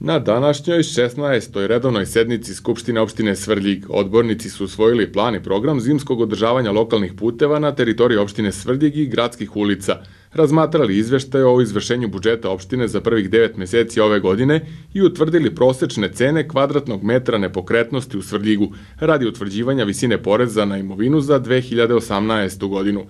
Na današnjoj 16. redovnoj sednici Skupštine opštine Svrljig odbornici su usvojili plan i program zimskog održavanja lokalnih puteva na teritoriji opštine Svrljig i gradskih ulica, razmatrali izveštaje o izvršenju budžeta opštine za prvih 9 meseci ove godine i utvrdili prosečne cene kvadratnog metra nepokretnosti u Svrljigu radi utvrđivanja visine poreza na imovinu za 2018. godinu.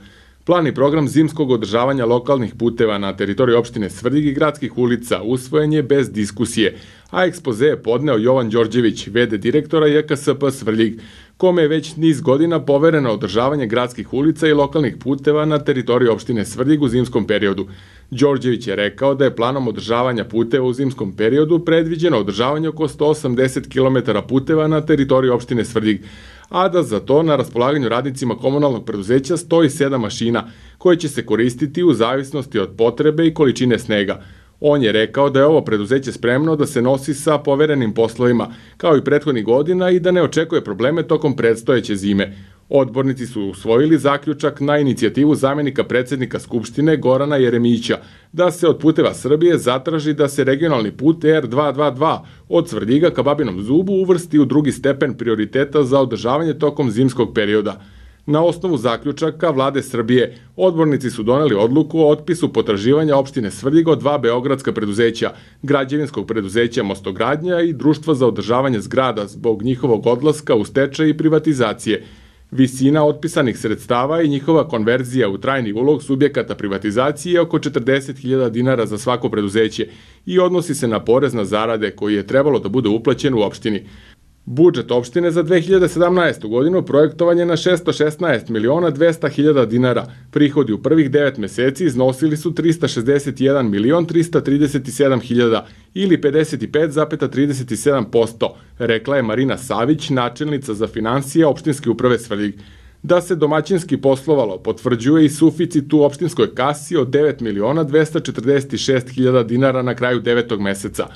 Plan i program zimskog održavanja lokalnih puteva na teritoriji opštine Svrljig i gradskih ulica usvojen je bez diskusije, a ekspoze je podneo Jovan Đorđević, v.d. direktora JKSP Svrljig, kome je već niz godina povereno održavanje gradskih ulica i lokalnih puteva na teritoriji opštine Svrljig u zimskom periodu. Đorđević je rekao da je planom održavanja puteva u zimskom periodu predviđeno održavanje oko 180 km puteva na teritoriji opštine Svrljig, a da za to na raspolaganju radnicima komunalnog preduzeća stoji 7 mašina, koje će se koristiti u zavisnosti od potrebe i količine snega. On je rekao da je ovo preduzeće spremno da se nosi sa poverenim poslovima, kao i prethodnih godina, i da ne očekuje probleme tokom predstojeće zime. Odbornici su usvojili zaključak na inicijativu zamenika predsednika Skupštine Gorana Jeremića da se od Puteva Srbije zatraži da se regionalni put R222 od Svrljiga ka Babinom Zubu uvrsti u drugi stepen prioriteta za održavanje tokom zimskog perioda. Na osnovu zaključaka Vlade Srbije, odbornici su doneli odluku o otpisu potraživanja opštine Svrljig od 2 beogradska preduzeća, građevinskog preduzeća Mostogradnja i Društva za održavanje zgrada zbog njihovog odlaska u stečaj i privatizacije. Visina otpisanih sredstava i njihova konverzija u trajni ulog subjekata privatizacije je oko 40.000 dinara za svako preduzeće i odnosi se na porez na zarade koji je trebalo da bude uplaćen u opštini. Budžet opštine za 2017. godinu projektovan je na 616.200.000 dinara. Prihodi u prvih 9 meseci iznosili su 361.337.000 ili 55,37%, rekla je Marina Savić, načelnica za finansije opštinske uprave Svrljig. Da se domaćinski poslovalo potvrđuje i suficit u opštinskoj kasi od 9.246.000 dinara na kraju 9. meseca.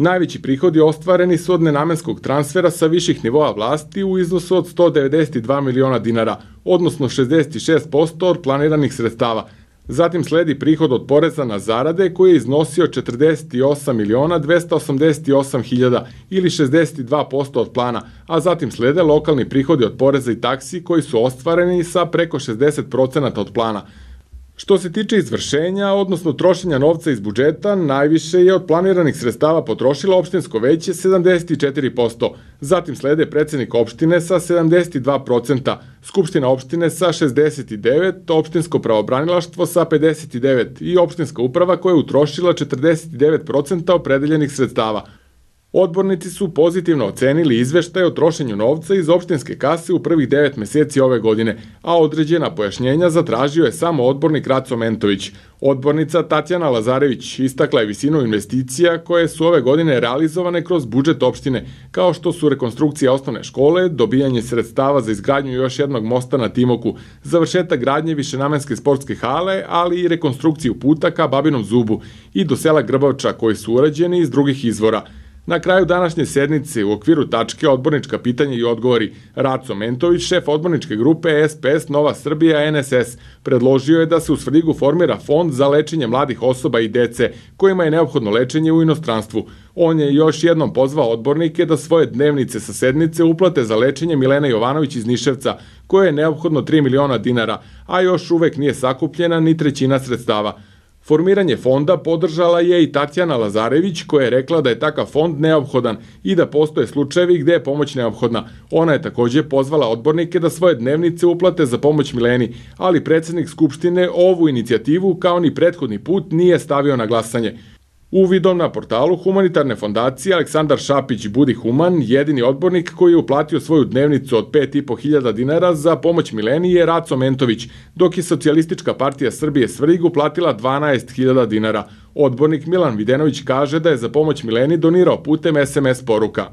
Najveći prihodi ostvareni su od nenamenskog transfera sa viših nivoa vlasti u iznosu od 192 miliona dinara, odnosno 66% od planiranih sredstava. Zatim sledi prihod od poreza na zarade koji je iznosio 48.288.000 ili 62% od plana, a zatim slede lokalni prihodi od poreza i taksi koji su ostvareni sa preko 60% od plana. Što se tiče izvršenja, odnosno trošenja novca iz budžeta, najviše je od planiranih sredstava potrošilo opštinsko veće 74%, zatim slede predsednik opštine sa 72%, skupština opštine sa 69%, opštinsko pravobranilaštvo sa 59% i opštinska uprava koja je utrošila 49% opredeljenih sredstava. Odbornici su pozitivno ocenili izveštaj o trošenju novca iz opštinske kase u prvih 9 meseci ove godine, a određena pojašnjenja zatražio je samo odbornik Raco Mentović. Odbornica Tatjana Lazarević istakla je visinu investicija koje su ove godine realizovane kroz budžet opštine, kao što su rekonstrukcija osnovne škole, dobijanje sredstava za izgradnju još jednog mosta na Timoku, završetak gradnje višenamenske sportske hale, ali i rekonstrukciju puta ka Babinom Zubu i do sela Grbavča koji su urađeni iz drugih izvora. Na kraju današnje sednice u okviru tačke odbornička pitanja i odgovori Raco Mentović, šef odborničke grupe SPS Nova Srbija NSS, predložio je da se u Svrljigu formira fond za lečenje mladih osoba i dece kojima je neophodno lečenje u inostranstvu. On je još jednom pozvao odbornike da svoje dnevnice sa sednice uplate za lečenje Milene Jovanović iz Niševca, koje je neophodno 3 miliona dinara, a još uvek nije sakupljena ni trećina sredstava. Formiranje fonda podržala je i Tatjana Lazarević, koja je rekla da je takav fond neophodan i da postoje slučajevi gde je pomoć neophodna. Ona je takođe pozvala odbornike da svoje dnevnice uplate za pomoć Mileni, ali predsednik Skupštine ovu inicijativu kao ni prethodni put nije stavio na glasanje. Uvidom na portalu humanitarne fondacije Aleksandar Šapić Budi Human, jedini odbornik koji je uplatio svoju dnevnicu od 5.500 dinara za pomoć Mileni je Raco Mentović, dok je Socijalistička partija Srbije Svrljig uplatila 12.000 dinara. Odbornik Milan Videnović kaže da je za pomoć Mileni donirao putem SMS poruka.